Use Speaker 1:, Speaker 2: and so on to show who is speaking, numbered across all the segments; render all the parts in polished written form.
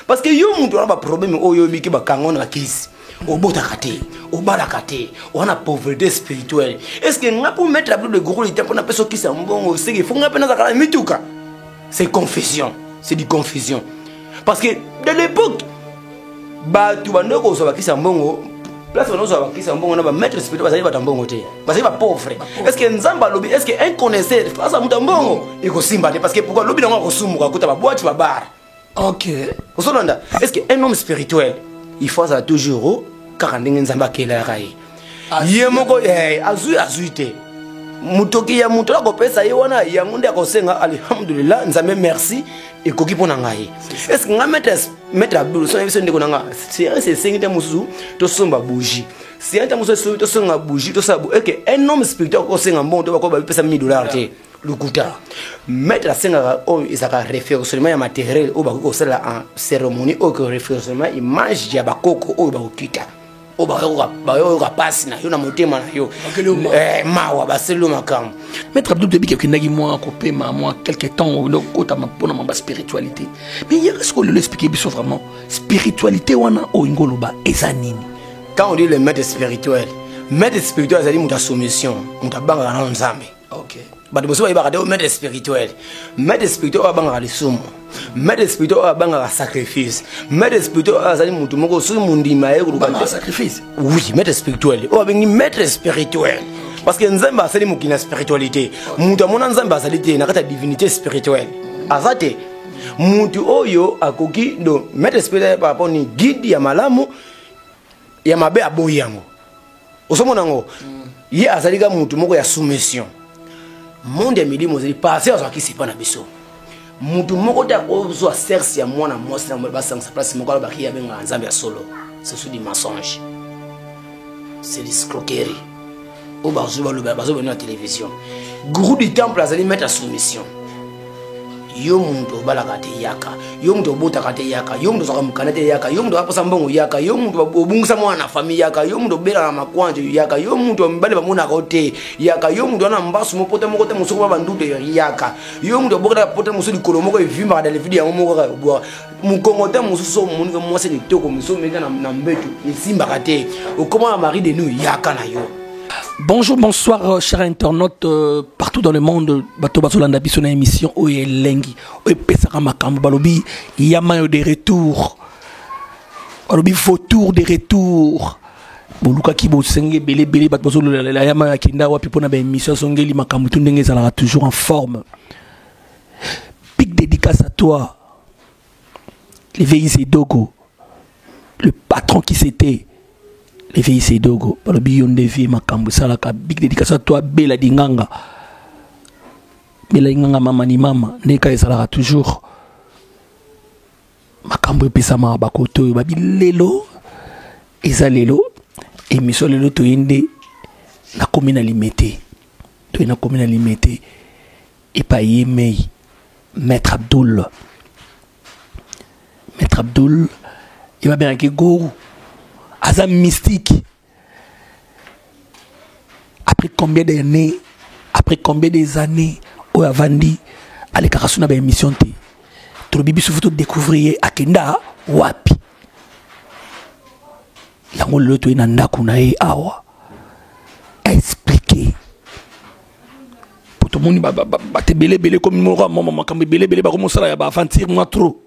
Speaker 1: parce que yo muntu ana ba problème oyo biki ba kango na kisi obotaka te obalaka te on a pauvreté spirituelle. Est-ce que nga pour mettre la Bible de gros le temps pour na peso kisa mbongo c'est que faut nga pena zakala mituka. C'est confusion, c'est du confusion. Parce que de l'époque ba tu bando ko so ba kisa mbongo place on so ba kisa mbongo na ba mettre spirituel bazali ba tambongo te. Bazali ba pauvre. Est-ce que nzamba lobi est-ce que un connaisseur face à mutambongo iko simba te parce que pourquoi lobi na ko sumuka kuta ba boîte ba bar. OK. Osonanda, est-ce que un homme spirituel il faut ça toujours car ndenge nzamba kela kai. Yemoko azuite. Mutoki ya muto ko pesa ye wana ya ngunde ko senga alhamdulillah nzambe merci et koki pona ngai. Est-ce que nga mettre abdul so yeso ndeko nanga c'est sengite musu to somba bougie. Si enta musu to songa bougie to sabu et que un homme spirituel ko senga mbongo to ba ko ba pesa $1000 te. Lukuta mettre la senga o isaka référence seulement ya matériel o ba ko sala en cérémonie o ko référence seulement image ya bakoko o ba okita o ba yo ka passe na yo na motema na yo mawa ba selo makam
Speaker 2: Maître Abdou Debi qui nagi moi copé moi quelque temps donc kota mapona ma spiritualité mais il y a ce qu'on lui expliquer biso vraiment spiritualité wana o ngoloba ezanini.
Speaker 1: Quand on dit le maître spirituel c'est muta soumission muta banga na nzambe.
Speaker 2: OK.
Speaker 1: But boso ba ba maître spirituel ba banga le sumo maître spirituel ba banga sacrifice maître spirituel azali mutu moko su mundima ye
Speaker 2: kuluka sacrifice.
Speaker 1: Oui, maître spirituel o ba ngi maître spirituel parce que nzamba asali mukina spiritualité mutu amona nzamba asali te na kata divinité spirituelle azate mutu oyo akoki do maître spirituel par rapport ni guide ya malamu ya mabe aboyango osomona ngo ye azali ka mutu moko ya soumission. Monde ya milimo zeli passer à qui c'est pas na biso mutu moko ta ozo a sersi ya mwana mwasi na ba sang sa place moko ba ki ya benga nzambe ya solo c'est sous du mensonge, c'est l'escroquerie au bazo ba na télévision groupe du temple azali mettre à soumission yo muntu balaka te yaka yo muntu botaka te yaka yo muntu zaka mukana te yaka yo muntu aposa mbongo yaka yo muntu obungisa mwana famille yaka yo muntu bela na makwanje yaka yo muntu mbale bamona kote yaka yo muntu ana mbasu mopota moko te musoko ba ndute yaka yo muntu bokata pota musu likolo moko evimba dans les vidéos ya moko ka boa mukongo te musu so munu ko mwase ni toko musu meka na mbetu ni simba kate o comment mari de nous yaka na yo.
Speaker 2: Bonjour, bonsoir, chers internautes partout dans le monde. Bato Bazolanda Bissona émission Oye Lengi, Oye Pesara Makambo Balobi, Yamayo de retour. Balobi Fautour de retour. Boluka Kibo Senge Bele Bele Bato Bazolanda Yamayo Kinda Wapi Pona ba émission Songeli Makambo Tundenge Zala toujours en forme. Big dédicace à toi. Les VIC Dogo, le patron qui c'était. Les filles c'est dogo par le bion de vie makambo salaka big dédicace à toi Bella Dinganga mama ni mama neka esalaka toujours makambo pesa ma bakoto babi lelo eza lelo émission lelo to inde na commune limité to na commune limité et pas yemei maître Abdoul il va bien que go Azam mystique. Après combien d'années, où Avandi, allez Karasuna ba émission te. Trop bibi souffle découvrir Akenda wapi. Yango le to inanda kuna e awa. Expliquer. Pour tout le monde ba te belé comme moi maman comme belé ba comme ça ya ba aventure moi trop.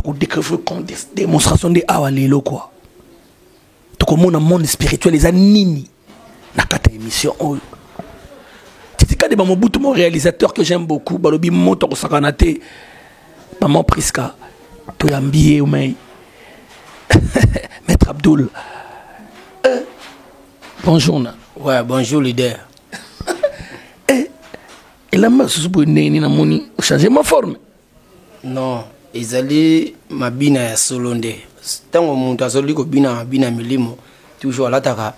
Speaker 2: Découvrir comme démonstration de awa lelo quoi. Tout comme mon monde spirituel les anini na kata émission oh. Titika de Mamobutu mon réalisateur que j'aime beaucoup balobi moto ko sakanate maman Priska to yambié ou mais Maître Abdoul bonjour na
Speaker 1: ouais bonjour leader
Speaker 2: et la main sous ni na moni changer ma forme
Speaker 1: non ezali mabina ya solonde tango muntu azoli ko bina milimo toujours alataka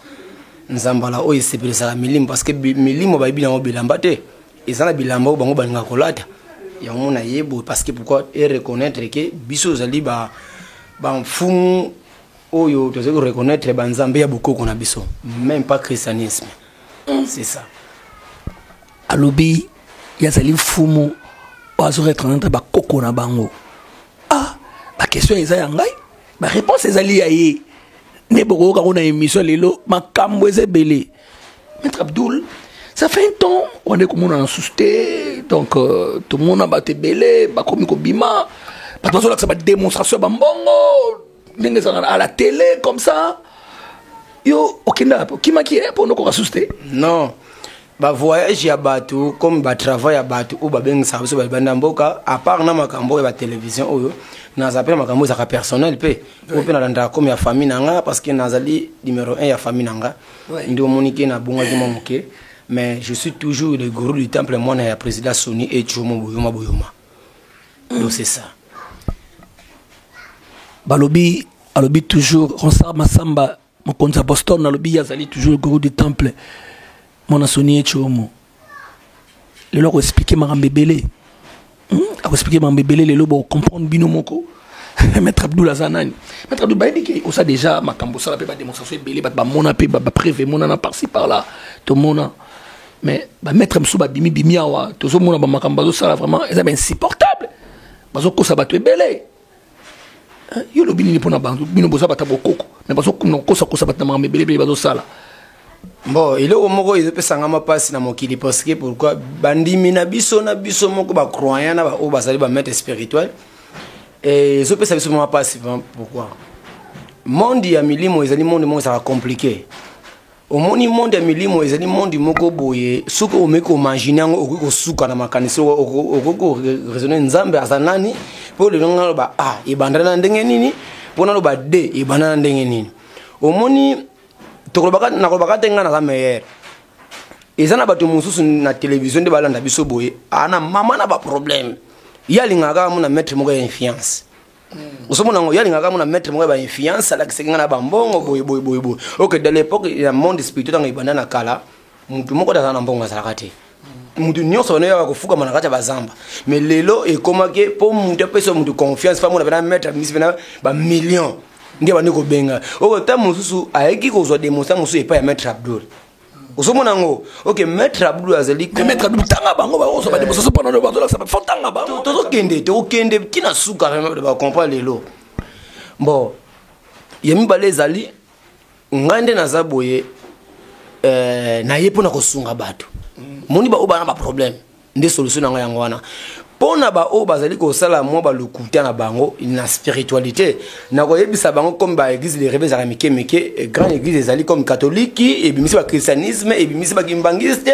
Speaker 1: nzambala oyo sepelisa milimo parce que milimo ba bina mo bilamba te ezana bilamba bango balinga kolata ya mona yebo parce que pourquoi et reconnaître que biso zali ba mfumu oyo to zeko reconnaître ba nzambe ya bokoko na biso même pas christianisme c'est ça
Speaker 2: alobi ya zali mfumu bazo reconnaître ba koko na bango. Ah, La question est ça, la réponse est liée. Ne boko ka on a émission lelo makambo ezebele. Maître Abdoul, ça fait un temps on est comme on a susté donc tout le monde a battu belé, ba komi ko bima. Pas besoin que ça va démonstration ba mbongo. Ndenge ça à la télé comme ça. Yo okenda qui m'a qui pour nous ko susté?
Speaker 1: Non. Ba voyage ya batu comme ba travail ya batu ou ba beng sa biso ba banda mboka à part na makambo ya télévision oyo na zape makambo za personnel pe ou pe na landa comme ya famille nanga parce que nazali numéro 1 ya famille nanga ndio monike na bunga dimo moke mais je suis toujours le gourou du temple moi na président Sony et Chomo Boyoma donc c'est ça
Speaker 2: balobi alobi toujours Ronsard Massamba mon konza Boston alobi yazali toujours le gourou du temple mon Sony et Chomo le leur expliquer makambe belé a expliquer makambe belé le lobo comprendre bino moko Maître Abdoul Azanani Maître Abdoul ba dit que ça déjà makambo ça la peut pas démonstration belé ba mona pe ba prévé mona na par-ci par-là tout mona mais ba Maître Msuba bimi bimi awa tout so mona ba makambo ça vraiment c'est insupportable bazo ko ça ba to belé yo lo bini pona bandu bino boza bata bokoko mais bazo ko ça ba makambe belé bazo sala.
Speaker 1: Bon, il est au moko il peut s'engama passer na mokili parce que pourquoi bandimi na biso moko ba croyant na ba o ba sali ba maître spirituel et je peux savoir comment passer pourquoi monde ya milimo ezali monde mo ça va compliqué au monde ya milimo ezali monde moko boye suko o meko imaginer ngo ko suka na makanisi o ko raisonner nzambe azanani pour le ngalo ba ibandana ndenge nini pona lo ba de ibandana ndenge nini au moni tokobaka nakobaka tenga na meilleur ezana bato mususu na télévision de balanda biso boye ana mama na ba problème yalingaka muna maître moko ya influence osomona ngo yalingaka muna maître moko ya influence ala kisenga na bambongo boye OK dans l'époque ya monde spirituel nga ibana na kala mutu moko da na mbongo azalaka te mutu nyonso ne ya kofuka mana kata bazamba mais lelo ekomake po mutu peso mutu confiance fa mona bana maître misifena ba millions ndia bani ko benga o ta mususu aeki ko zo démontrer musu epa ya Maître Abdoul osomona ngo OK Maître Abdoul azali
Speaker 2: ko Maître Abdoul tanga bango ba so ba démontrer pona no ba zo la ça fa tanga bango
Speaker 1: to kende kina suka ba comprendre lelo bon yemi balezali ngande na zaboye na yepo na ko sunga bato moni ba oba na ba problème nde solution nga yango wana pona ba o bazali ko sala mo ba lokuta na bango na spiritualité na ko yebisa bango comme ba église les rebelles meke grande église ezali comme catholique et bimisi ba christianisme et bimisi ba kimbangiste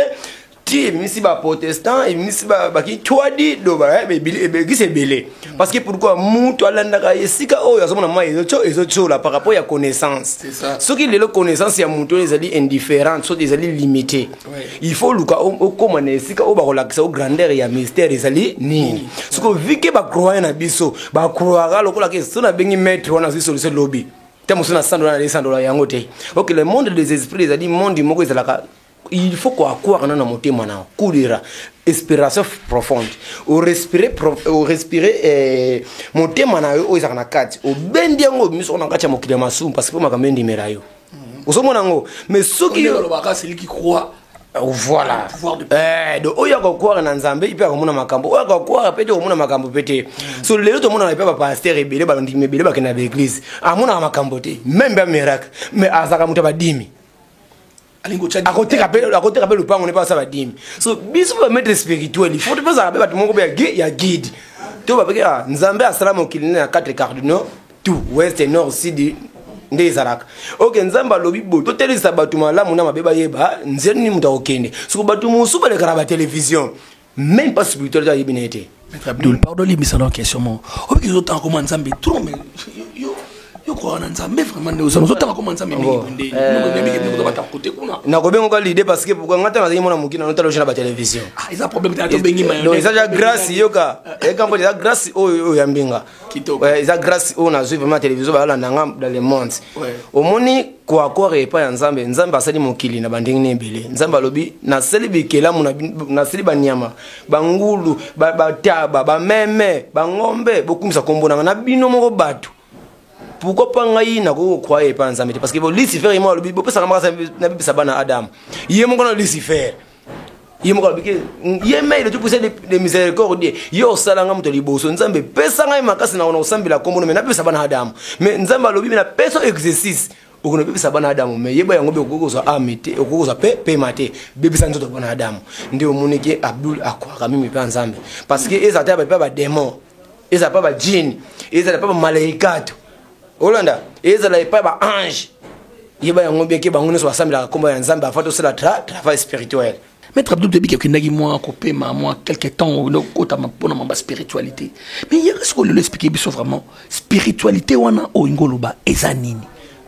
Speaker 1: ti bimisi ba protestant et bimisi ba ki twadi do ba église belé parce que pourquoi mutu alanda ka esika o ya somona mai ezo la par rapport ya connaissance
Speaker 2: c'est ça
Speaker 1: ce qui le connaissance ya mutu ezali indifférente so ezali limité il faut luka o comme na esika o ba kolakisa o grandeur ya mystère ezali nini ce que vike ba croire na biso ba croire lokola ke so na bengi maître wana si solution lobby temo so na $100 yango te OK le monde des esprits ezali monde moko ezalaka il faut quoi croire dans notre mona coulira inspiration profonde au respirer mon thème na yo oza na kati o bendi ngo miso na kati ya mokile masu parce que makambe ndimera yo osomona ngo mais soki
Speaker 2: le baka c'est lui qui croit
Speaker 1: voilà de oya ko croire na nzambe ipe ko mona makambo oya ko croire pete ko mona makambo pete so lelo to mona ipe ba pasteur ebele ba ndimi ebele ba kena l'église amona makambo te même ba miracle mais azaka muta ba dimi à côté rappel le pas on n'est pas ça va dire so biso ba maître spirituel il faut pas ça ba tumongo ya guide to ba peka nzambe asalamu kilina na 4 cardinaux tout ouest nord sud nde zaraka OK nzamba lobi bo to telisa batu malamu na mabeba yeba nzeni muta okende so batu musu ba le kara télévision même pas spirituel ya yibinete
Speaker 2: Maître Abdoul pardon li misala question mo o bi autant comment nzambe trop mais yo quoi na nzambe vraiment ne ozo tanga comment nzambe nde no ba ta côté kuna
Speaker 1: na ko bengo ka l'idée parce que pourquoi ngata na mona mukina no talo jina ba télévision
Speaker 2: ils a problème ta to bengi ma
Speaker 1: non ça grâce yoka et quand ça grâce o yambinga ça grâce on a suivi ma télévision ba la nanga dans le monde au moni kwa repa ya nzambe nzambe asali mokili na bandingi nebele nzambe alobi na seli bikela na seli banyama bangulu bataba bameme bangombe bokumisa kombona na bino moko batu pourquoi pas ngai na ko croire pas nzambe parce que Lucifer moi alobi bo pesa na bana Adam yé moko na Lucifer ye moko bike ye mail tu pousser de miséricorde yo salanga muto liboso nzambe pesa ngai makasi na osambela kombono me na pesa bana adamu me nzambe alobi me na pesa exercice okono pesa bana adamu me yeba yango be okokoza amete okokoza pe mate bebisa nzoto bana adamu ndio omoneke Abdul akwaka mimi pe nzambe parce que ezata ba démon ezata ba djinn ezata ba malaikato olanda ezala ba ange yeba yango be ke bango so asambela kombo ya nzambe afato sala travail spirituel.
Speaker 2: Maître Abdul Debi qui n'a moi coupé moi quelque temps au ta pour ma spiritualité mais il y a ce qu'on lui expliquer biso vraiment spiritualité wana o ngoloba ezanini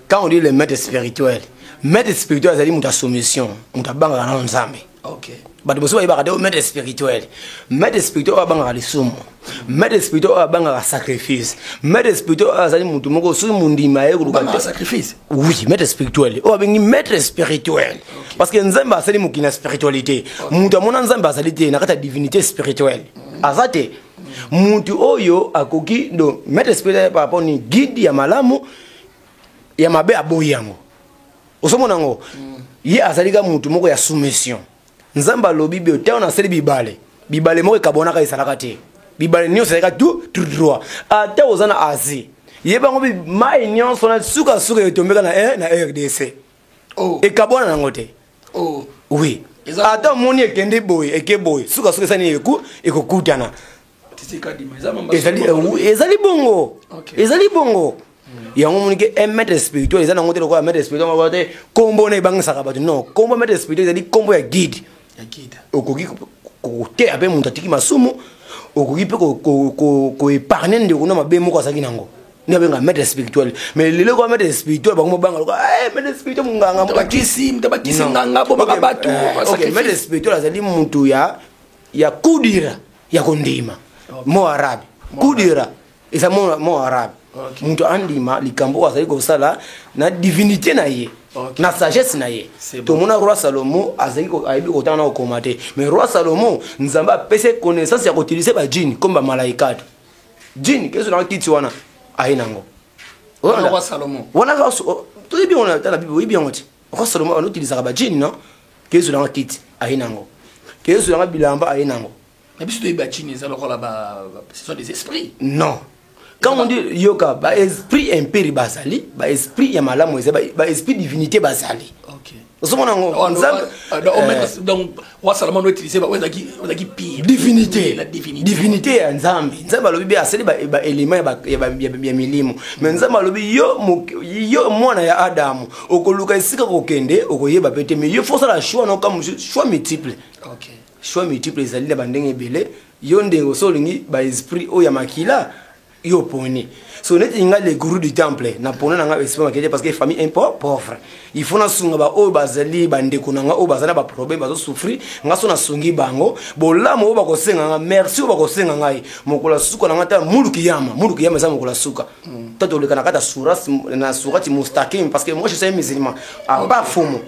Speaker 1: quand on dit le maître spirituel c'est muta soumission muta banga na nzambe.
Speaker 2: OK
Speaker 1: ba de boso ba de maître spirituel ba banga le sumo maître spirituel ba banga sacrifice maître spirituel azali mutu moko su mundima ye
Speaker 2: kuluka sacrifice
Speaker 1: oui maître spirituel o bengi maître spirituel parce que nzambe asali mukina spiritualité mutu amona nzambe asali te na kata divinité spirituelle azate mutu oyo akoki do maître spirituel par rapport ni guide ya malamu ya mabe aboyango osomona ngo ye azali ka mutu moko ya soumission nzamba lobi be te on asali bibale moko kabona ka isalaka te bibale nyo salaka tout droit ata ozana azi yeba ngo mai nyo sona suka etombeka na RDC e kabona nango te oui ata moni ekende boy ekeboy suka sani ekokutana ezali bongo yango monike un maître spirituel ezana ngote lokwa maître spirituel ma bote kombo na bangisaka bato non kombo maître spirituel ezali kombo ya guide okoki kote ape muntu atiki masumu okoki pe ko épargner ndeko na mabe moko asaki nango ni abenga maître spirituel mais lelo ko maître spirituel bango banga lokwa maître spirituel munganga
Speaker 2: mtabakisi nganga bo bakabatu
Speaker 1: OK maître spirituel azali muntu ya kudira ya kondima mo arabe kudira esa mo arabe muntu andima likambo azali ko sala na divinité na ye na sagesse na ye to mona roi Salomo azali ko aibi ko tana ko mate mais roi Salomo nzamba pese connaissance ya ko utiliser ba djinn comme ba malaika djinn keso na kiti wana ainango
Speaker 2: roi Salomo
Speaker 1: wana to bien on a la bible oui bien on roi Salomo on utilise ba djinn non keso na kiti ainango keso na bilamba ainango
Speaker 2: mais biso to ba djinn ezalo ko la ba ce sont des esprits
Speaker 1: non. Quand on dit yoga, ba esprit impéri basali, ba esprit ya malamu ba esprit divinité basali.
Speaker 2: OK.
Speaker 1: Donc
Speaker 2: wa Salomon doit utiliser ba wezaki pire.
Speaker 1: Divinité.
Speaker 2: La divinité.
Speaker 1: Divinité ya nzambe. Nzambe alobi ba asali ba élément ya milimo. Mais nzambe alobi yo mwana ya Adamu. Okoluka esika kokende, okoyeba pete mais yo faut ça la choix non comme choix multiple.
Speaker 2: OK.
Speaker 1: Choix multiple ezali la bandenge belé, yo ndengo solingi ba esprit o ya makila. Yo poni so net inga les gourous du temple na pona nga esprit makete parce que famille un pauvre il faut na sunga ba o bazali bande kunanga o bazana ba problème bazo souffrir nga so na sungi bango bolamo o ba ko senga nga merci o ba ko senga ngai mokola suka na ngata muluki yama za mokola suka tato le kana kata suras na surati mustaqim parce que moi je suis musulman a pas fumo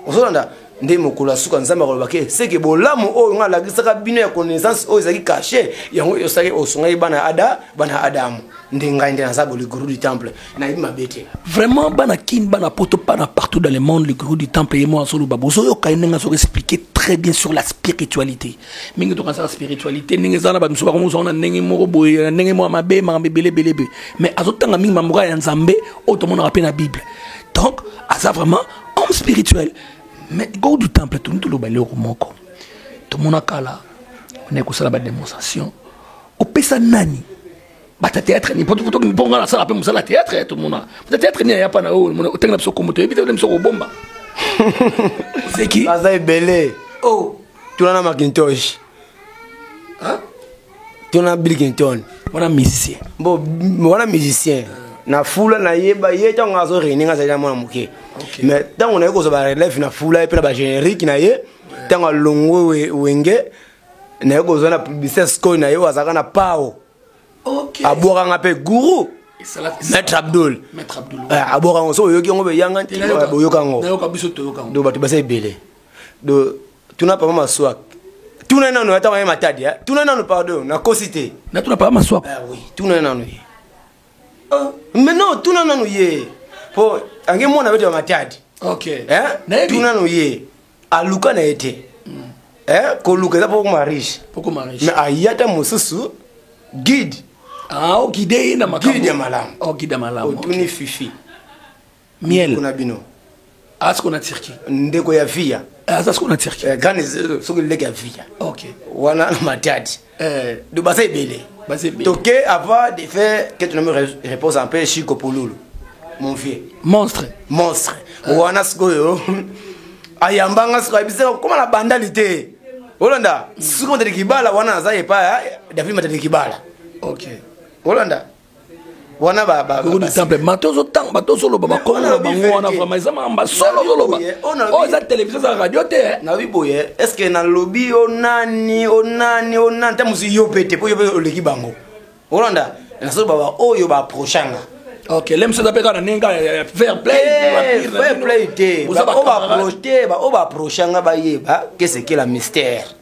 Speaker 1: ozonda nde mokola suka nzamba ko bake c'est que bolamo o nga la gisaka bino ya connaissance o ezaki caché yango yo saki osungai bana adamu nde ngai nde nazabo le guru du temple na ima bete
Speaker 2: vraiment bana kin bana poto bana partout dans le monde le guru du temple et moi solo baboso yo kainenga so expliquer très bien sur la spiritualité mingi to kansa spiritualité ningi zana ba msuba ko zona ningi moko boye ningi mo mabe belebe mais azotanga mingi mamuka ya nzambe o to mona rapena bible donc asa vraiment homme spirituel. Mais go du temple tout le monde au moko tout le monde kala on est kusala ba démonstration au pesa nani bata théâtre ni poto ni ponga la sala pe musala théâtre tout le monde théâtre ni ya pa na o tenga biso ko moto ebite biso ko bomba c'est qui
Speaker 1: Aza belé
Speaker 2: oh
Speaker 1: tu na Macintosh
Speaker 2: hein
Speaker 1: tu na Bill Clinton
Speaker 2: wana musicien
Speaker 1: wana musicien na fula na yeba yeta ngazo reninga za mwana muke mais tant on a ko so ba relève na fula et puis ba générique na ye tant longo wenge na ko zo na publicité score na yo azaka na pao
Speaker 2: OK
Speaker 1: aboka ngape guru Maître Abdul aboka ngo so yoki ngo be yanga boyoka ngo
Speaker 2: na yoka biso to yoka
Speaker 1: do batu basa belé do tuna pas maswak tuna nanu ata ma matadi tuna nanu pardon na cosité
Speaker 2: na tuna pas maswak
Speaker 1: oui tuna nanu mais non tout nanu ye po ange mona beto matadi
Speaker 2: OK
Speaker 1: tuna no ye aluka na ete koluka eza poko mariage mais ayata mosusu guide
Speaker 2: guide na makambo
Speaker 1: guide ya malamu
Speaker 2: guide ya malamu
Speaker 1: otuni fifi
Speaker 2: miel
Speaker 1: kuna bino
Speaker 2: asko na Turquie
Speaker 1: ndeko ya via
Speaker 2: asko na Turquie
Speaker 1: grande soki leke ya via wana matadi do basa ebele toke avant de faire que tu me reposes un peu Chico Polulu mon vieux
Speaker 2: monstre
Speaker 1: wana sikoyo ayambanga siko abiseka koma na bandalité Olanda siko ndeli kibala wana azaye pa David mateli kibala Olanda wana ba
Speaker 2: du temple matozo tang batozo lo ba ko na bango wana vraiment ezama mba solo lo ba za télévision za radio te
Speaker 1: na biboye est-ce que na lobby onani tamusi yo pete po yo oleki bango Olanda na so baba oyo ba prochanga
Speaker 2: l'homme se d'appelle nenga fair play
Speaker 1: te ba ba prochanga ba yeba qu'est-ce que la mystère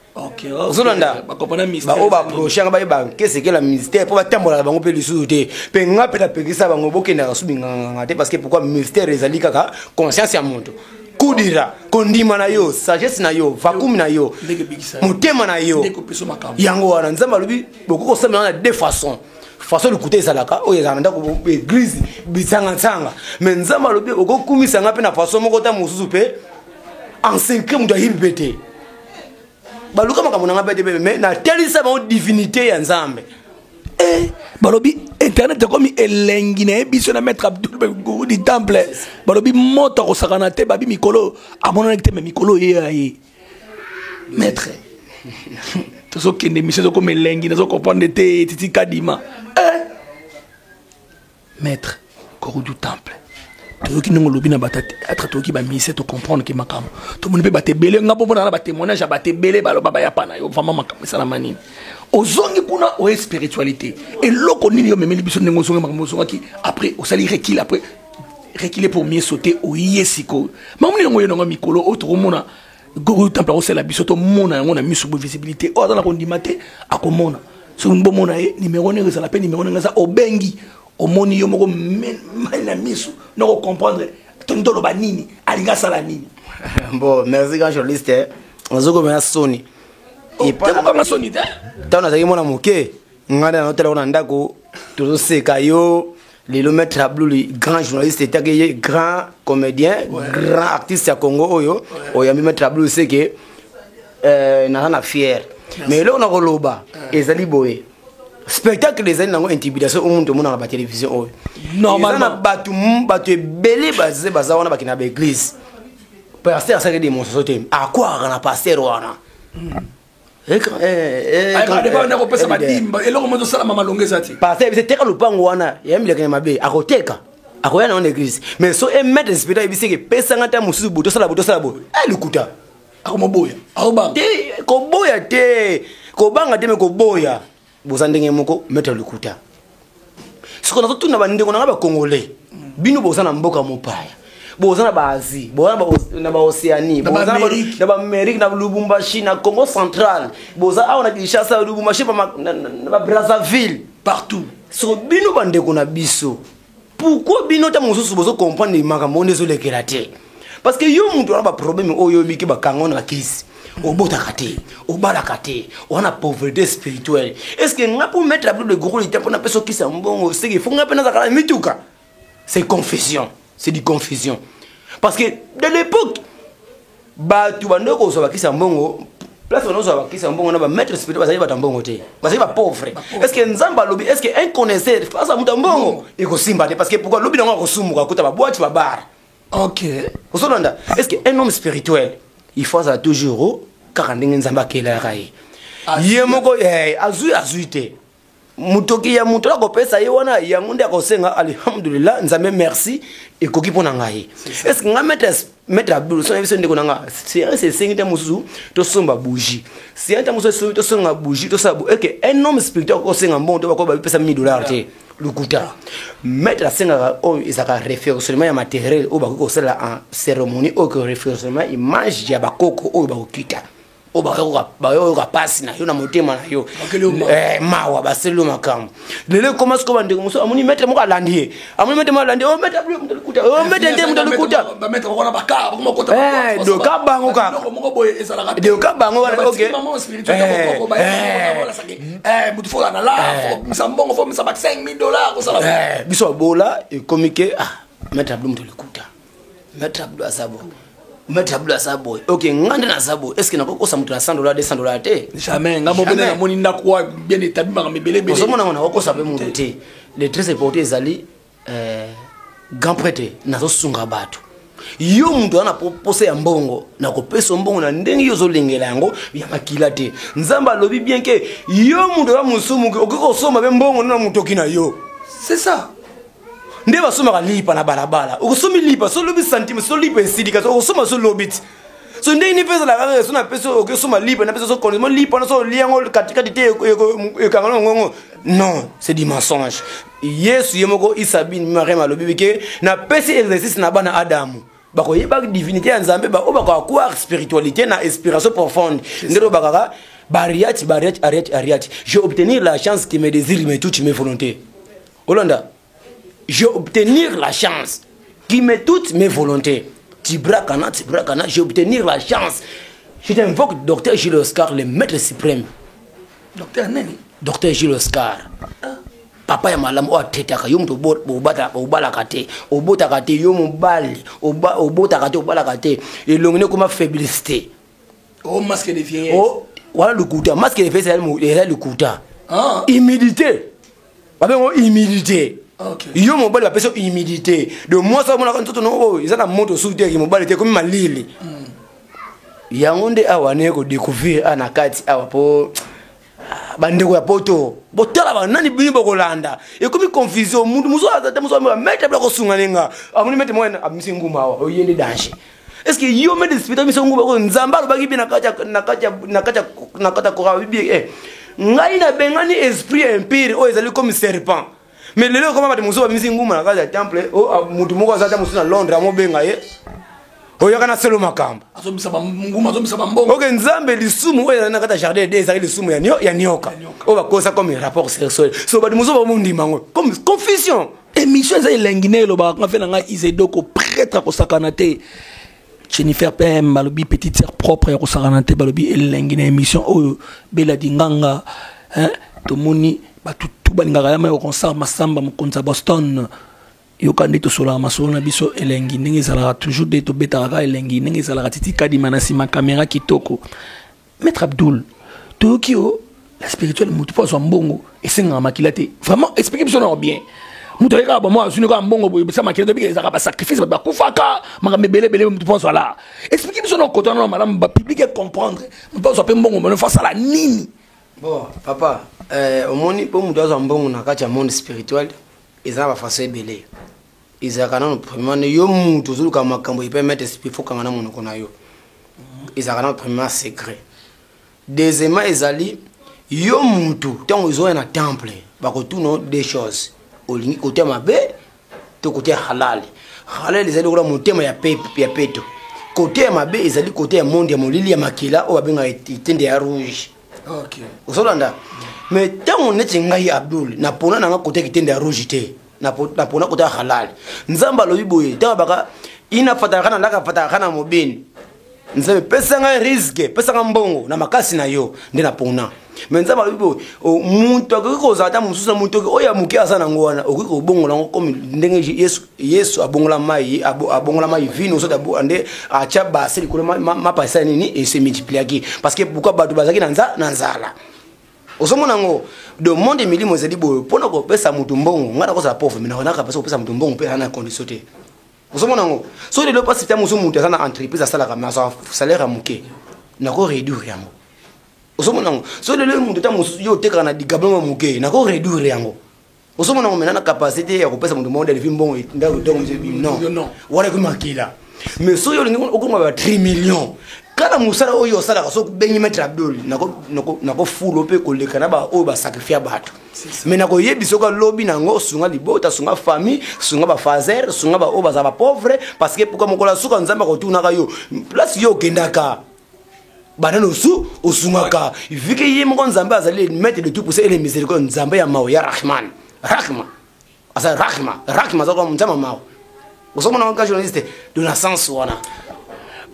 Speaker 1: Zolanda
Speaker 2: ba comprendre mystère
Speaker 1: ba prochanga ba yeba qu'est-ce que la mystère pour ba tambola bango pe lisusu te pe nga pe la pekisa bango bokenda ka subi nganga te parce que pourquoi mystère ezali kaka conscience ya muntu kudira kondima na yo sagesse na yo vakumu na yo mutema na yo yango wana nzamba lobi bokoko samela na deux façons façon l'écouter ezalaka oyo ezalanda ko église bisanga mais nzamba lobi okokumisa nga pe na façon moko ta mosusu pe en secret mutu ayibi pete baluka makambo na nga pete mais na telisa ba divinité ya nzambe
Speaker 2: balobi internet comme elengi na biso na maître Abdul Gourou du temple balobi moto ko sakana te babi mikolo amona te mais mikolo ye maître tozo kende mission comme elengi na zo comprendre te titi kadima maître Gourou du temple toki ningo lobi na batati atra toki ba mise to comprendre que makamo to moni pe bate belé nga bomona na bate témoignage bate belé balo baba ya pana yo vraiment makamo sala manini ozongi kuna o spiritualité et loko nini yo memeli biso ningo zonga makamo zonga ki après o sali rekil après rekiler pour mieux sauter o yesiko mamuni ngo yeno mikolo o to mona Gourou temple o sala biso to mona ngo na miso visibilité o dans ko ndimate akomona so mbomona e numéro ne rezala pe numéro ne za obengi omoni yo moko na miso no comprendre tondolo banini alinga sala nini
Speaker 1: bon merci grand journaliste ozoko mena soni
Speaker 2: et pas na soni te
Speaker 1: tana zaki mona moke ngana na tele na ndako tozo seka yo lelo maître Abdul grand journaliste et grand comédien grand artiste ya Congo oyo oyambi maître Abdul seke na fier mais là on a roloba ezali boye spectacle les années intimidation au monde na ba télévision normalement batu belé baza wana bakina ba église pasteur ça que démonstration te à quoi na pasteur wana pasteur c'est teka lupango wana yambi lekana mabe akoteka akoya na église mais so e mettre spectacle biseke pesa ngata mususu buto sala lukuta
Speaker 2: akomoboya akobanga
Speaker 1: te ko boya te ko banga te me ko boya bozandenge moko mettre lukuta siko na tuna bandeko na ba congolais bino bozana mboka mopaya bozana ba Asie bozana na ba Océanie bozana na ba Amérique na Lubumbashi na Congo central bozana aona Kinshasa Lubumbashi na ba Brazzaville
Speaker 2: partout
Speaker 1: so bino bandeko na biso pourquoi bino ta mosusu bozo comprendre makambo ndezo lekela te parce que yo muntu na ba problème oyo biki ba kangona na kisi obota kate obala kate wana pauvreté spirituelle est-ce que nga pour mettre Abdul Gourou il tempo na peso kisa mbongo c'est qu'il faut nga pena zakala mituka c'est confusion c'est du confusion parce que de l'époque ba tu bando ko so bakisa mbongo place on so bakisa mbongo na ba mettre spirituel bazali batambongo te bazali ba pauvre est-ce que nzamba lobi est-ce que un connaisseur face à mutambongo iko simba te parce que pourquoi lobi na ngo sumuka kuta ba boîte ba bar
Speaker 2: OK
Speaker 1: osonanda est-ce que un homme spirituel il faut ça toujours car ndenge nzamba kela rai yemoko azuite mutoki ya mutola ko pesa ye wana ya ngunde akosenga alhamdulillah nzambe merci ekoki pona ngai est-ce que nga mettre Abdul so biso ndeko nanga c'est singita mususu to somba bougie si anta mususu to songa bougie to sabu eke un homme spirituel ko senga mbondo bako ba pesa $1000 te lukuta mettre la senga o isaka référentiellement ya matériel o bako sala en cérémonie o ko référentiellement image ya bakoko o bako kita o ba pasi na yo na motema na yo mawa baselo makamu lele commence comme ndeko muso amuni mettre moko alandi amuni mettre moko alandi o mettre mutalikuta o mettre ndeko mutalikuta
Speaker 2: ba mettre moko ba ka ba kota
Speaker 1: do ka bango ka
Speaker 2: moko boye ezala ka
Speaker 1: do ka bango OK
Speaker 2: maman spirituel ko ba mutu fo na la msambongo fo msaba $5,000 ko sala
Speaker 1: biso bola e communiquer mettre abdou mutalikuta mettre abdou asabo mettre abdou asabo OK ngande na sabo est-ce que nako kosa mutu na $100 $200 te
Speaker 2: jamais ngamo bene na moni ndako bien établi ma mebele bele
Speaker 1: osomona ngona kosa be mutu te les très important ezali grand prêtre nazo sunga bato yo muntu ana popose ya mbongo na kopesa mbongo na ndenge yo zolengela yango ya makila te nzamba lobi bien que yo muntu ba musumu okiko soma be mbongo na mutoki na yo
Speaker 2: c'est ça
Speaker 1: nde basoma ka lipa na balabala ukosomi lipa so lobi centime so lipa esidika so ukosoma so lobit so ndenge ni pesa la kaka so na pesa okosoma lipa na pesa so konimo lipa na so liango katikati te ekangalo ngongo non c'est du mensonge Yesu yemoko isabini marema lobi ke na pesa exercice na bana Adamu bako yeba divinité ya Nzambe ba obako akwa spiritualité na inspiration profonde ndero bakaka bariati ariati je obtenir la chance qui me désire mais toutes mes volontés Olanda je obtenir la chance qui met toutes mes volontés. Tibrakana, je obtenir la chance. Je t'invoque Dr Gilles Oscar, le maître suprême.
Speaker 2: Docteur Neni.
Speaker 1: Dr Gilles Oscar. Papa ya malam o atetaka yo mto obala kate, obota kate yo mobali, obota kate obala kate. Elongene comme faiblesse.
Speaker 2: Oh masque de vieillesse.
Speaker 1: Oh, voilà le kuta, masque de vieillesse c'est le kuta. Humilité. Babengo humilité.
Speaker 2: Okay.
Speaker 1: Yo mobali ba pesa humilité de moi ça mona kantoto no ils ana moto soute ki mobali te comme malili yango nde awane ko découvrir ana kati awa po bandeko ya poto botala ba nani bini bokolanda e comme confusion mundu muso azata muso ba mettre bla ko sunga nenga amuni mettre mo na amisi nguma awa oyende danger est-ce que yo me dispita miso nguma ko nzamba ba kibi nakata ko bibi ngai na bengani esprit impire o ezali comme serpent. Mais le lieu comment va te muso bamisi nguma na kaza temple o mutu moko azata muso na Londres amobenga ye o yakana selo makamba
Speaker 2: azomisa nguma azomisa mbongo
Speaker 1: OK Nzambe lisumu o yana kata jardin des ari lisumu ya nyoka o ba kosa comme rapport sexuel so ba muso ba mundi mango comme confusion
Speaker 2: émission za elenginelo ba nga fena nga Izedoko prêtre ko sakanate Jennifer PM balobi petite sœur propre ko sakanate balobi elengina émission o bela dinganga tomoni batutu balingaka yama concert masamba mokonza Boston yokande to sola masolo na biso elengi ndenge ezalaka toujours de to betaka elengi ndenge ezalaka titi kadima na sima caméra kitoko Maître Abdoul toyoki o la spirituelle mutu po so mbongo esengaka makila te vraiment expliquer biso na bien mutu aleka ba moi asuni ko mbongo boye bisa makila to bika ezaka ba sacrifice ba kufaka makambe belebele mutu po so la expliquer biso na kotana na madame ba public comprendre mutu po so pe mbongo mo fa sala nini.
Speaker 1: Bon, papa, au monde, pour nous dans un bon monde spirituel, ils ont fait belé. Ils ont quand même premièrement, yo monde toujours comme quand il peut mettre il faut quand même on connaît yo. Ils ont quand même premièrement secret. Deuxièmement, ils allaient yo monde tant ils ont un temple, bah que tout non des choses. Au côté mabe, tout côté halal. Halal ils allaient monter mais ya peto. Côté mabe, ils allaient côté monde ya molili ya makila ou abenga itende ya rouge.
Speaker 2: OK.
Speaker 1: Osolanda. Mais tant on est ngai Abdoul, na pona na côté kitende ya rouge te. Na pona côté halal. Nzamba lobi boye, tant baka ina fatakana laka fatakana mobini. Nzambe pesa nga risque, pesa nga mbongo na makasi na yo nde na pona. Mais nzamba lobi boye, muntu akiko zata mususa muntu oya mukia sana ngwana, okiko bongo lango comme ndenge Yesu abongola mai vino so dabo ande acha basi likolo mapasa nini et se multiplier qui parce que pourquoi batu bazaki na nzala. Osomona ngo de monde milimo zedi boye pona ko pesa mutu mbongo ngana ko sa pauvre mais na ka pesa ko pesa mutu mbongo pe na condition te. Osomona ngo so de le pas système musu mutu sana entreprise asala ka masa salaire amuke na ko réduire yango. Osomona ngo so de le mutu ta musu yo teka na digablo muke na ko réduire yango. Osomona ngo mena na capacité ya ko pesa mutu mbongo de mbongo non wala ko makila mais so yo lingo ko ma 3 millions kana musala oyo sala ka so benyi Maître Abdoul nako fulo pe ko lekana ba o ba sacrifice bato mais nako yebiso ka lobby nango sunga libota sunga famille sunga ba fazer sunga ba o ba za ba pauvre parce que pourquoi mokola suka nzamba ko tuna ka yo place yo kendaka banano su osungaka vike ye moko nzambe azali mettre de tout pour ça et les miséricorde nzambe ya mao ya Rahman Rahma asa Rahma za kwa mtama mao osomona ka journaliste de la sens wana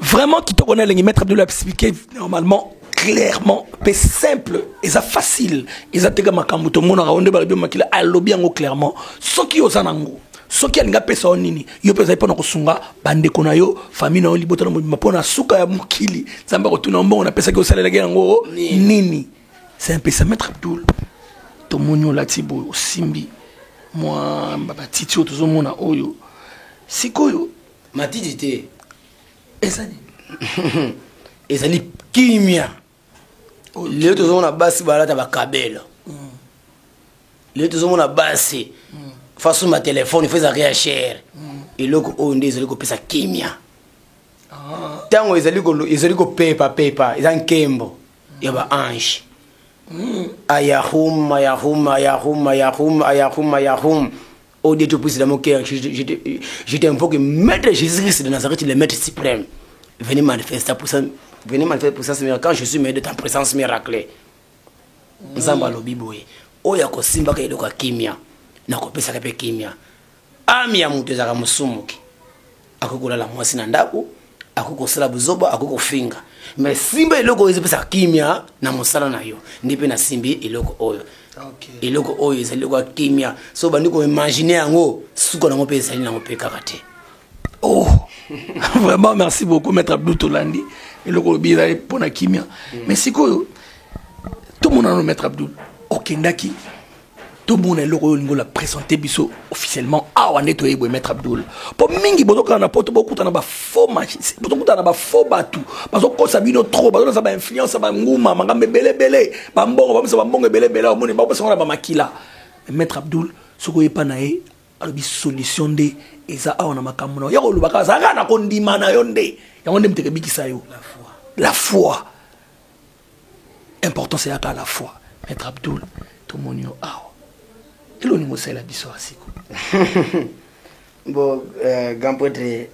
Speaker 2: vraiment qui te connaît les maître Abdoul expliquer normalement clairement mais simple et ça facile et ça tega makambo to mona raonde ba bien makila alobi yango clairement soki osanango soki alinga pesa onini yo pesa ipona kosunga bande kona yo famille na libota na mapona suka ya mukili zamba ko tuna mbongo na pesa ki osalela yango nini c'est un peu ça maître Abdoul to monyo latibo simbi moi baba titi otozo mona oyo sikoyo
Speaker 1: matiti te
Speaker 2: ezani
Speaker 1: ezali kimia leo tozomona basi balata bakabela leo tozomona basi façon ma téléphone fait ça rien cher et loko onde ezali ko pesa kimia tango ezali ko pepa ezan kembo ya ba ange ayahum au Dieu tout puissant dans mon cœur je t'invoque maître Jésus-Christ de Nazareth le maître suprême venez manifester pour ça quand je suis maître de ta présence miracle nzamba lobi boye oya ko simba ka eloka kimia na ko pesa ka pe kimia ami ya mutu ezaka musumuki akokola la mwasi na ndako akokosala buzoba akokofinga mais simba eloko ezepesa kimia na mosala na yo ndipe na simbi eloko oyo okay. Eloko oyo ezali kwa kimia so bandiko imaginer yango suko na ngope ezali na ngope kakate
Speaker 2: oh vraiment merci beaucoup maître Abdou Tolandi eloko bizali pona kimia mais sikoyo tout le monde a maître Abdou okendaki tout le monde est là la présenter biso officiellement awa neto yebo maître Abdoul pour mingi botoka na poto bokuta na ba faux magicien botokuta na ba faux batu bazo kosa bino trop bazo na ba influence ba nguma mangambe belebele ba mbongo ba misa ba mbongo belebele omoni ba bosa na ba makila maître Abdoul soko yepa na ye alobi solution de eza awa na makambo na yako lubaka zaka na kondima na yonde yango ndem teke bikisa yo la foi important c'est la foi maître Abdoul to monio awa kilo ni mosela biso asiko
Speaker 1: bon gampotre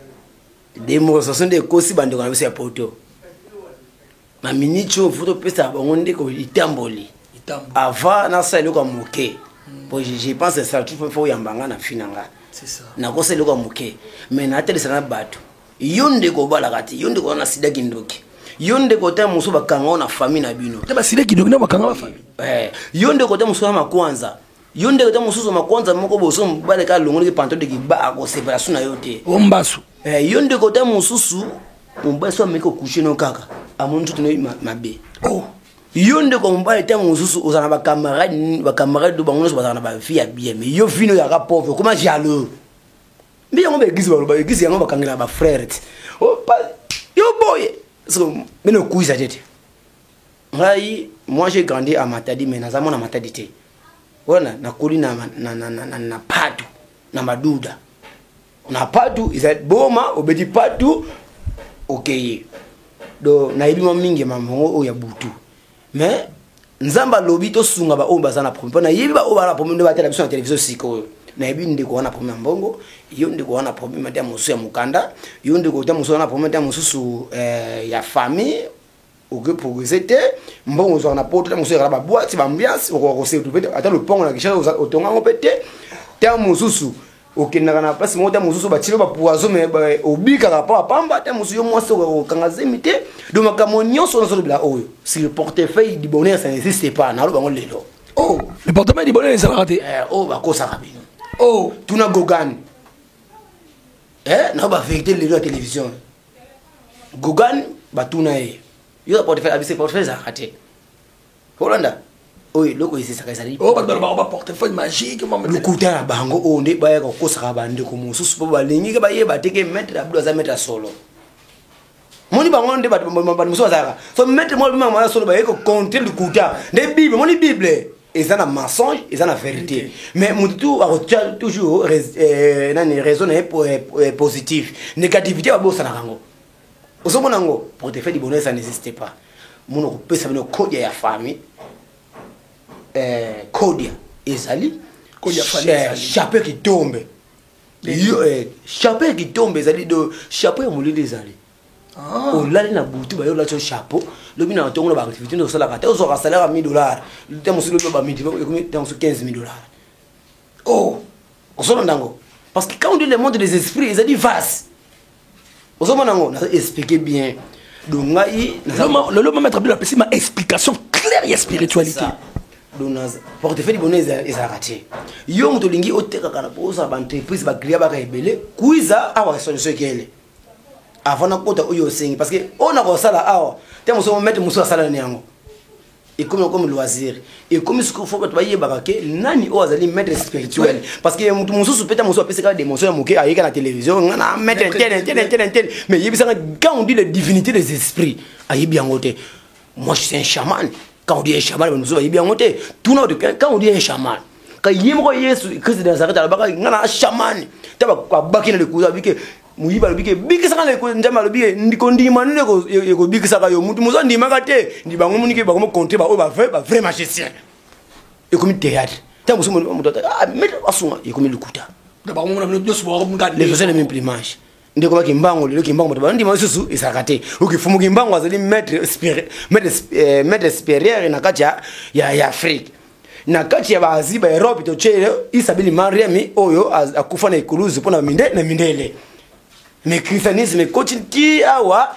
Speaker 1: démonstration de kosi bande ko na biso ya poto na minicho photo pesa bango ndeko itamboli avant na sa eloko moke bon je pense que ça tout faut yambanga na finanga
Speaker 2: c'est ça
Speaker 1: na ko sa eloko moke mais na tele sana bato yonde ko bala kati yonde ko na sida kindoki yonde ko ta muso bakanga na famille na bino
Speaker 2: te ba sida kindoki na bakanga ba famille
Speaker 1: yonde ko ta muso ma kwanza yonde ko ta muso ma kwanza moko boso mbale ka longoli ke panto de ki ba ko séparation na yote
Speaker 2: ombasu
Speaker 1: yonde ko ta mususu ombasu ameko coucher no kaka amoni tout no mabe
Speaker 2: oh
Speaker 1: yonde ko mbale ta mususu ozana ba camarade do bango so bazana ba vie ya bien mais yo vino ya ka pauvre comment jaloux mbi yango ba église yango bakangela ba frère oh yo boy so meno kuisa tete ngai moi j'ai grandi à Matadi mais nazamo na Matadi te wana nakuli na patu na maduda na patu isa boma obedi patu okay do na ibima mingi mamongo o ya butu mais nzamba lobi to sunga ba o bazana problème na yibi ba o bala problème de batela biso na télévision siko na yibi ndiko wana problème mbongo yo ndiko wana problème ya musu ya mukanda yo ndiko ta musu wana problème ya mususu ya famille oge progresser mbongo zo na poto ta musu ya ba boîte ba ambiance ko se tout ata le pongo na kisha otonga ngopete ta mususu okenda kana place mota mususu ba tilo ba poison mais obika ka pa pamba ta musu yo mwasi ko kangazimite do makamonyo so so bila oyo si le portefeuille du bonheur ça n'existe pas na lo bango lelo
Speaker 2: oh le portefeuille du bonheur ça raté
Speaker 1: oh ba ko ça rabino
Speaker 2: oh
Speaker 1: tuna Gogan na ba vérité lelo à télévision Gogan ba tuna e yo portefeuille abise portefeuille ça raté Holanda oui loko isi sakazali
Speaker 2: oh ba portefeuille magique maman
Speaker 1: lukuta bango onde ba ko kosa bande ko mususu ba balingi ba ye ba teke mettre Abdou za mettre solo moni bango nde ba mususu azaka so mettre mo ba solo ba ye ko compter lukuta nde bible moni bible eza na mensonge eza na vérité mais mutu a toujours nani raison positif négativité ba bosa na kango osomona ngo portefeuille du bonheur ça n'existe pas mono ko pesa bino code ya famille Kodia ezali
Speaker 2: Kodia famille
Speaker 1: chapeau qui tombe chapeau qui tombe ezali do chapeau ya molili ezali olali na butu ba yo la chapeau le bina ntongo na ba activité no sala kata ozo ka salaire à $1000 le temps sur le ba midi comme temps sur $15000 oh ozo ndango parce que quand on dit le monde des esprits ils a dit vaste ozo manango na expliquer bien donc ngai
Speaker 2: le maître Abdul a ma explication claire et spiritualité
Speaker 1: donc portefeuille bonheur est raté yo muto lingi oteka kana posa ba entreprise ba client ba ka ebele kuiza awa solution kele avant na kota oyo sengi parce que on a ça là awa te muso mettre muso sala ni yango et comme loisir et comme ce qu'il faut que tu ba ke nani o azali maître spirituel parce que muto muso peut-être muso pesa ka démonstrer ya moke ayika na télévision ngana maître tel mais yebisa quand on dit les divinités des esprits ayibi yango te moi je suis un chaman. Quand on dit un chaman, nous avons bien monté. Tout le monde, quand on dit un chaman, quand il y a un Jésus, Christ dans sa tête, il y a un chaman. Tu vas baquer le cousin, big ça les cousin, tu vas le big, ni qu'on dit man, le big ça yo, mutu muso ndi magate, ndi bango munike bango compter ba o ba vrai magicien. Et comme théâtre. Tu muso mutu ah mais asuma, et comme le kuta.
Speaker 2: D'abord on a nous souvent regarder
Speaker 1: les personnes même image. Ndeko ba kimbango le kimbango ba ndi masusu isakate ukifumu kimbango azali maître supérieur na kati ya Afrique na kati ya bazi ba Europe to chele isabili mariami oyo akufa na ikuluzi pona mindele mais christianisme continue awa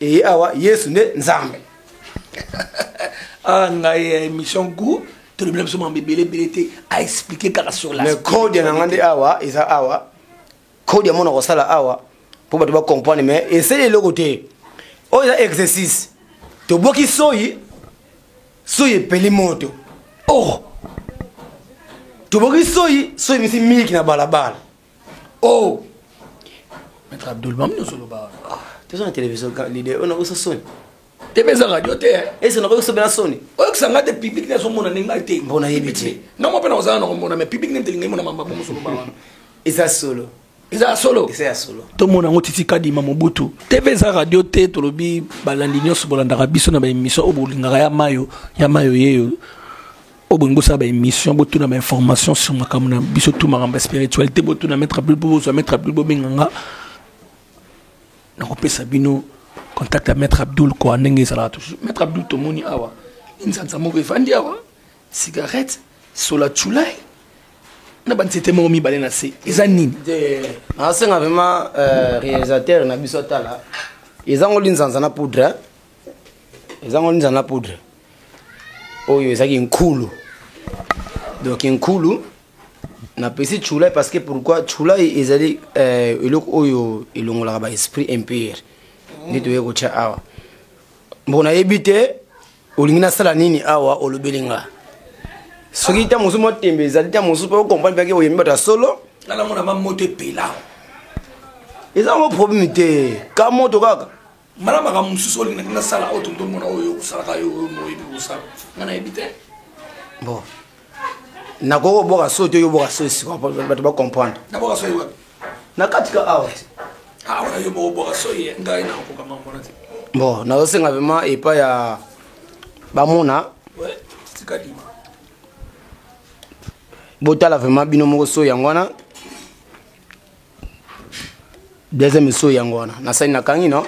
Speaker 1: et awa Yesu ne nzambe
Speaker 2: ngai mission goût tout le monde sont belé a expliquer car sur la
Speaker 1: mais code na ngande awa isa awa code ya mona ko sala awa pour ba comprendre mais essayer le côté oh il y a exercice to boki soyi peli moto oh to boki soyi misi milk na balabala oh
Speaker 2: maître Abdul mam no solo ba
Speaker 1: tu sur la télévision l'idée on a aussi sonné
Speaker 2: TV za radio te
Speaker 1: et c'est on a aussi bien sonné
Speaker 2: oh que ça ngate public na so mona ninga te
Speaker 1: bona yebiti
Speaker 2: non mo pena ozana no mona mais public ne telinga mona mamba mo solo ba
Speaker 1: et ça solo
Speaker 2: solo to mona ngo titi kadima mobutu TV za radio te to lobi balandi nyonso bolanda biso na ba émission o bolingaka ya mayo yeyo o bongosa ba émission botu na ba information sur makamuna biso tout maramba spiritualité botu na mettre Abdul bobenganga na kopesa bino contact à maître Abdul ko ndenge sala toujours maître Abdul to moni awa inzanza moko efandi awa cigarette sola chulai na banzete mo mi balena se ezanini
Speaker 1: asenga vraiment réalisateur na biso tala ezango linzanza na poudre oyo ezaki nkulu donc nkulu na pesi chula parce que pourquoi chula ezali eloko oyo elongola ba esprit impur ni to yeko cha awa mbona yebite olingina sala nini awa olobelinga soki ta musu mo tembe ezali ta musu po comprendre bien que oyemba ta solo
Speaker 2: nala mona ma moto pela
Speaker 1: ezango problème te ka moto kaka
Speaker 2: mala maka musu olingina na sala auto ndo mona oyo sala ka yo mo yebi usala ngana yebite
Speaker 1: bon na ko boka so te yo boka so si ko ba to ba comprendre
Speaker 2: na boka so yo
Speaker 1: na katika out
Speaker 2: wana yo boka so ye ngai na ko kama mona te
Speaker 1: bon na osenga vraiment et pas ya ba mona
Speaker 2: ouais tikadima
Speaker 1: botala vraiment bino moko so yangwana deuxième so yangwana na sai na kangi no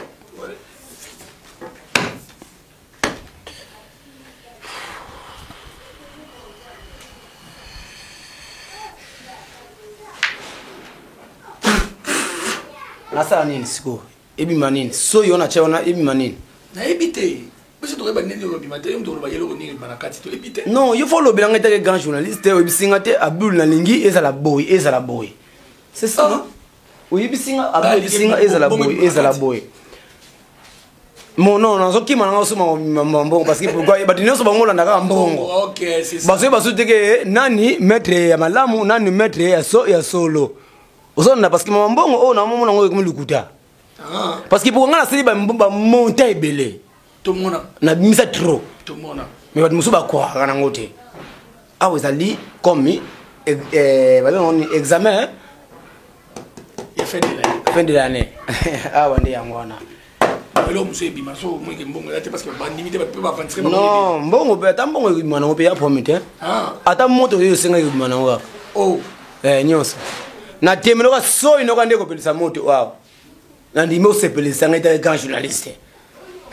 Speaker 1: nasa nini siko ebi manini so yona chaona ebi manini
Speaker 2: na ebite parce que tu reba nini lo bimate yo ndo ba yelo nini banakati to ebite
Speaker 1: non yo faut lo belanga te grand journaliste o bisinga te Abdul na lingi ezala boy c'est ça non o bisinga Abdul bisinga ezala boy mon non non zoki mananga so mbongo parce que pourquoi ba dino so bangola ndaka mbongo
Speaker 2: OK c'est ça
Speaker 1: baso baso teke nani maître ya malamu nani maître ya solo ozona parce que mbongo o na mona ngo comme lukuta parce que pour ngana seli ba monter belé
Speaker 2: tout mona
Speaker 1: na bimisa trop
Speaker 2: tout mona
Speaker 1: mais ba musuba kwa kana ngote ah vous allez comme on examen
Speaker 2: ya
Speaker 1: fin de l'année ah wande yangwana
Speaker 2: elo musu bi maso mo ke mbongo ate parce que ba limité ba pe ba vendre
Speaker 1: non mbongo be ta mbongo mana ngo pe ya promete ata moto yo senga yo mana ngo
Speaker 2: oh
Speaker 1: nyonso na temelo ka so ino ka ndeko pelisa moto wao na ndime o sepelisa ngeta grand journaliste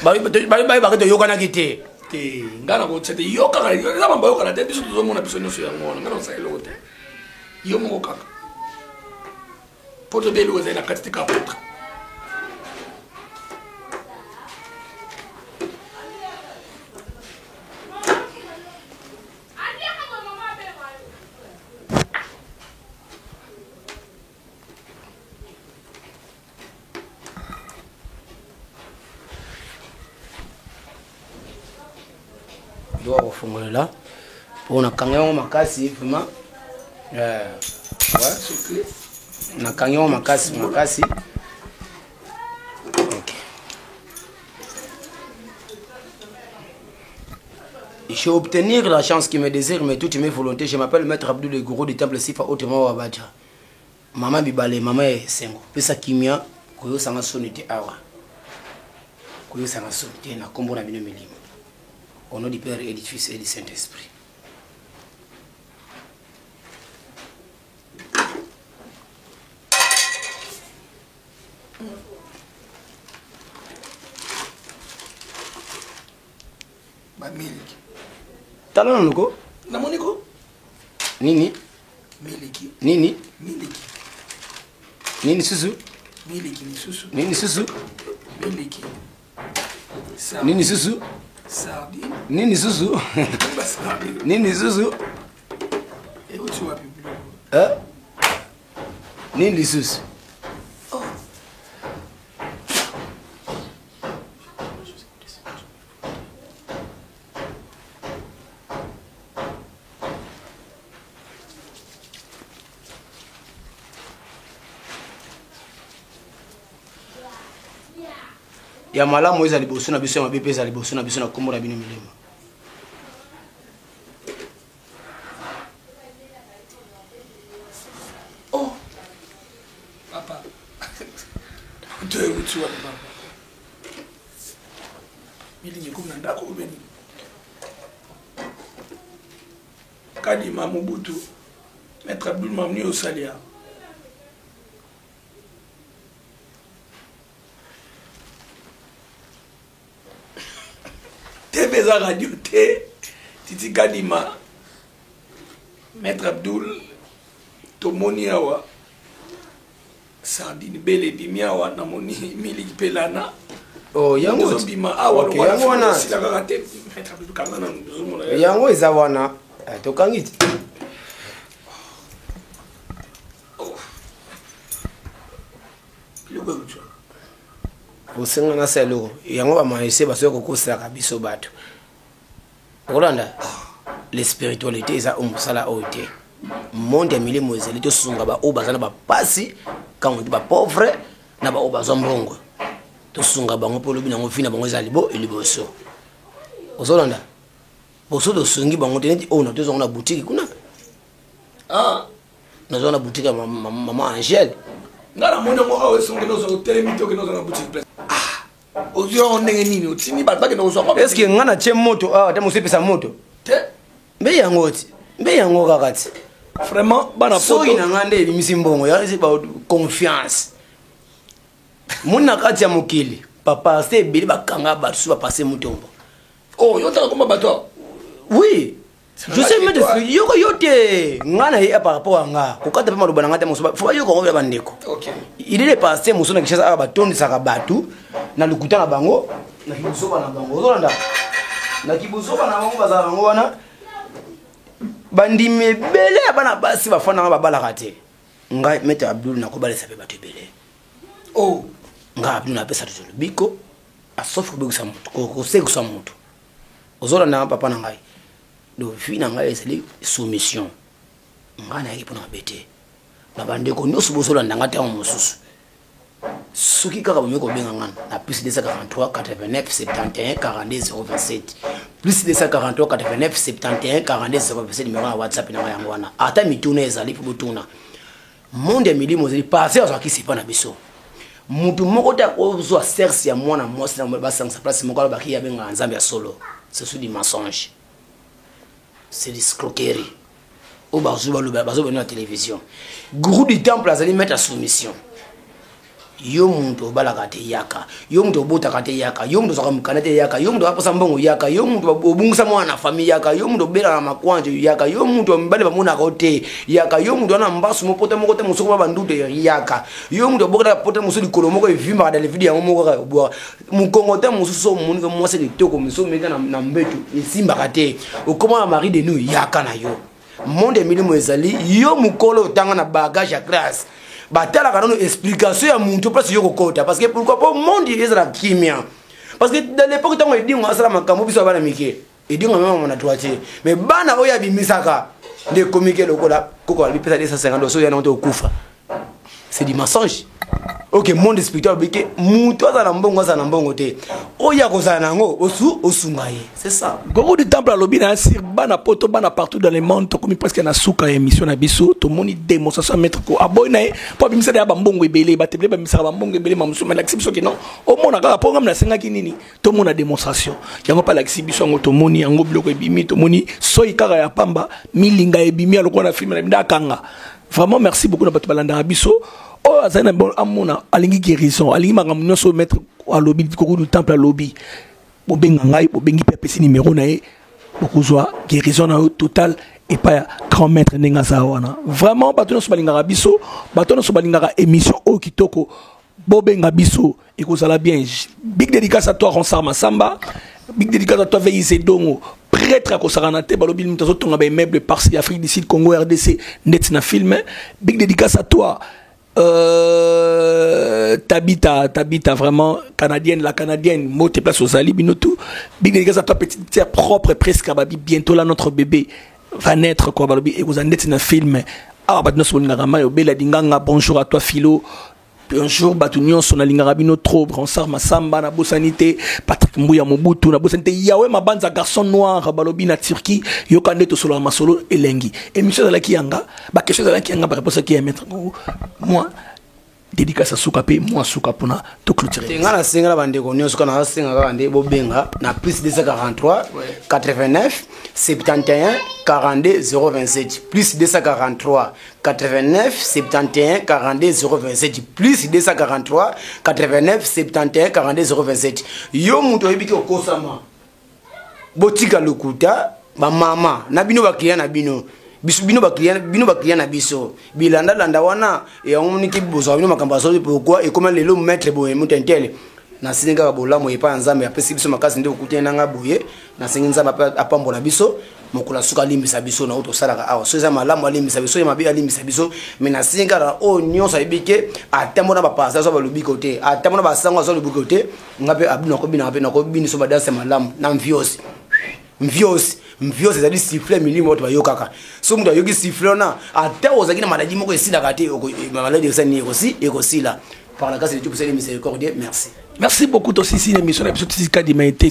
Speaker 1: bayebake toyokanaki te
Speaker 2: te nga na kotia te yo kaka eza mamba yokana te biso tozomona biso nyonso yango wana nga na kosala eloko te yo moko kaka mpo tobe eloko ezali na kati te kaka potre
Speaker 1: doa kofongolela mpo nakanga yango makasi vraiment nakanga yango makasi Je vais obtenir la chance qui me désire, mais toutes mes volontés. Je m'appelle Maître Abdou le gourou du temple Sifa Otema Wabadja. Maman Bibale, maman est sengo. Pesa kimia, koyo sanga sonité awa. Koyo sanga sonité na kombo na bino milimo. Au nom du Père et du Fils et du Saint-Esprit.
Speaker 2: Ba miliki.
Speaker 1: Talon nuko?
Speaker 2: Na moniko?
Speaker 1: Nini?
Speaker 2: Miliki.
Speaker 1: Nini?
Speaker 2: Miliki.
Speaker 1: Nini susu?
Speaker 2: Miliki ni susu.
Speaker 1: Nini susu?
Speaker 2: Miliki.
Speaker 1: Nini susu?
Speaker 2: Sardine.
Speaker 1: Nini susu? Nini susu?
Speaker 2: Et où tu vas plus?
Speaker 1: Hein? Nini susu? Ya malamu eza liboso na biso ya mabe eza liboso na biso na kombo na bino milema.
Speaker 2: Oh papa. Tu es où tu vas papa? Mili comme na ndako ubeni. Kadi Mamubutu. Maître Abdul Mamni au Salia. TV radio T Titi Kadima Maître Abdul Tomoni awa Sardine Bele Bimiawa Namoni Mili Pelana.
Speaker 1: Oh yango
Speaker 2: bima awa
Speaker 1: okay, yango wana
Speaker 2: sila kakate Maître Abdul Kamana nzumona
Speaker 1: yango eza wana tokangiti. Osenga na selo yango ba maese baso kokosaka biso bato. Rolanda les spiritualités eza omusala oite. Monde ya milimo ezeli to sunga ba obazana ba pasi quand ba pauvre na ba obazo mbongo. To sunga bango polo bina ngo fina bango ezali bo eliboso. Ozolanda boso to sungi bango teneti ona to zona boutique kuna.
Speaker 2: Ah
Speaker 1: na zona boutique maman Angèle.
Speaker 2: Ngala mona mo awe songe no zo telemito ke no zo boutique. Ozio ndenge nini otini batake no zo kwa.
Speaker 1: Est-ce que ngana che moto ta mosepesa moto?
Speaker 2: Te
Speaker 1: Mbe yango kakati.
Speaker 2: Vraiment bana poto.
Speaker 1: So ina ngande ebimisi mbongo ya c'est about confiance. Muna kati ya mokili. Papa c'est bili bakanga ba su ba passer mutombo.
Speaker 2: Oh yo ta komba bato.
Speaker 1: Oui. Je sais mettre yote ngana ya par rapport à nga. Kokata pa maloba ngata moso. Faut yo ko ba ndeko.
Speaker 2: OK.
Speaker 1: Il est passé moso na kishasa aba tondi saka batu na lukuta na bango na kibusoba na bango. Ozolanda. Na kibusoba na bango bazala bango wana. Bandime bele bana basi bafana ba balaka te. Nga Maître Abdul na ko balesa pe batu bele.
Speaker 2: Oh,
Speaker 1: Nga Abdul na pesa tolo biko asofu ko sa mutu ko seko sa mutu. Ozolanda papa na ngai. Do fina ngai ezali soumission. Nga na yiki pona bete. Na bandeko nyoso bozolanda ngata ya mosusu. Soki kaka bomeko benga ngana na plus 243 89 71 42 027 plus 243 89 71 42 027 numéro ya WhatsApp na yango wana ata mituna ezali po botuna monde ya milimo ezali passer azo akisipa na biso mutu moko ta ozwa serce ya mwana mwasi na basanga sa place moko ba kiya benga nzambe ya solo c'est du mensonge, c'est l'escroquerie au bazo na télévision. Gourou du temple azali mettre à soumission. yo muntu obalaka te yaka, yo muntu obotaka te yaka, yo muntu ozaka mokanda te yaka, yo muntu aposa mbongo yaka, yo muntu obungisa mwana na famille yaka, yo muntu obelaka na makwanje yaka, yo muntu mibali bamonaka te yaka, yo muntu wana mbasu mopota moko te mosoko ba bandute yaka, yo muntu obokaka pota mosu likolo moko evimbaka dans les vidéos yango moko kaka obwa mokongo te mosusu omonika mwasi litoko mosu omeka na mbetu esimbaka te okoma na mari de nous yaka na yo monde milimo ezali yo mukolo otanga na bagage ya classe batala kana explication ya muntu parce yo kokota parce que pourquoi pas monde ezala kimia parce que dans l'époque tant edingo asala makambo biso bana mike edingo même on a droitier mais bana oya bimisaka de communiquer lokola koko ali pesa 250 so yana on kufa c'est du mensonge. Ok, monde spirituel bike muto za na mbongo te oya kozana nango osungaye c'est ça.
Speaker 2: Gogo du temple à lobina sir bana poto bana partout dans le monde to comme presque na suka émission na biso to moni démonstration mettre ko aboyna po bimisa ya bambongo ebele ba teble ba bimisa bambongo ebele mamusu mais l'exhibition que non au mona ka programme na senga kinini to mona démonstration yango pa l'exhibition ngo to moni yango bloko ebimi to moni soyi kaka ya pamba milinga ebimi aloko na film na ndakanga. Vraiment merci beaucoup na bato balanda biso. Oh, azana bon amona alingi guérison alingi makamno so mettre à lobby Gogo du temple à lobby bobenga ngai bobengi pe pesi numéro na e bokozwa guérison na total et pas grand maître nenga zawana. Vraiment bato no so balinga biso bato no so balinga émission o kitoko bobenga biso et kozala bien. Big dédicace à toi Ronsar Masamba, big dédicace à toi Veise Dongo prêtre à Kosaranate balobi mutazo tonga ba meuble par Afrique du Sud Congo RDC net na film. Big dédicace à toi Tabita vraiment canadienne, la canadienne, mot te place aux alibis, tout. Big dédicace à toi, petite sœur propre, presque, bientôt là, notre bébé va naître, quoi, et vous en êtes dans un film. Ah, bah, bonjour à toi, Philo. Bonjour, Batunion, son alingarabino trop, Ronsar Masamba, na Bosanité, Patrick Mbouya Mobutu, na Bosanité, Yahweh, ma bande, garçon noir, Balobi, na Turquie, Yokande, to solo, Masolo, Elengi. Et monsieur de la Kianga, bah, quelque chose de la Kianga, par rapport à qui est mettre, moi, dédicace à Soukape, moi, Soukapona, tout clôturer.
Speaker 1: C'est un single à Bande, on est un single à Bande, Bobenga, na plus 243, 89, 71, 42, 027, plus 243, 89, 71, 42, 027, plus 243, 89, 71, 42, 027. Yo muto ebiki okosama. Botika lokuta, ba mama, na bino baklia na bino. Bino baklia na biso. Bilanda landa wana, e oniki bozo bino makamba so pourquoi et comment lelo mettre boye mutentele. Na singa bola mo epa nzambe apesi biso makasi nde okutena nga boye na singa nzambe apambola biso mokula suka limbisa biso na auto salaka awa so za malamu alimbisa biso ya mabi alimbisa biso mais na singa na o nyonso ebike atamona ba pasa so ba lobi côté atamona ba sango so lobi côté ngabe abina ko bina na ko bini so ba danse malamu na mviosi zali siffler milimo oto bayokaka so mundo yoki siffler na ata ozaki na maladie moko esida kate maladie esani ekosila par la grâce de Dieu pour cette miséricorde. Merci.
Speaker 2: Merci beaucoup aussi si l'émission la épisode Tika d'humanité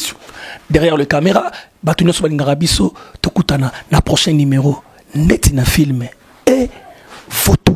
Speaker 2: derrière le caméra Batunyo Sobalingarabiso Tokutana na prochain numéro net na film et photo.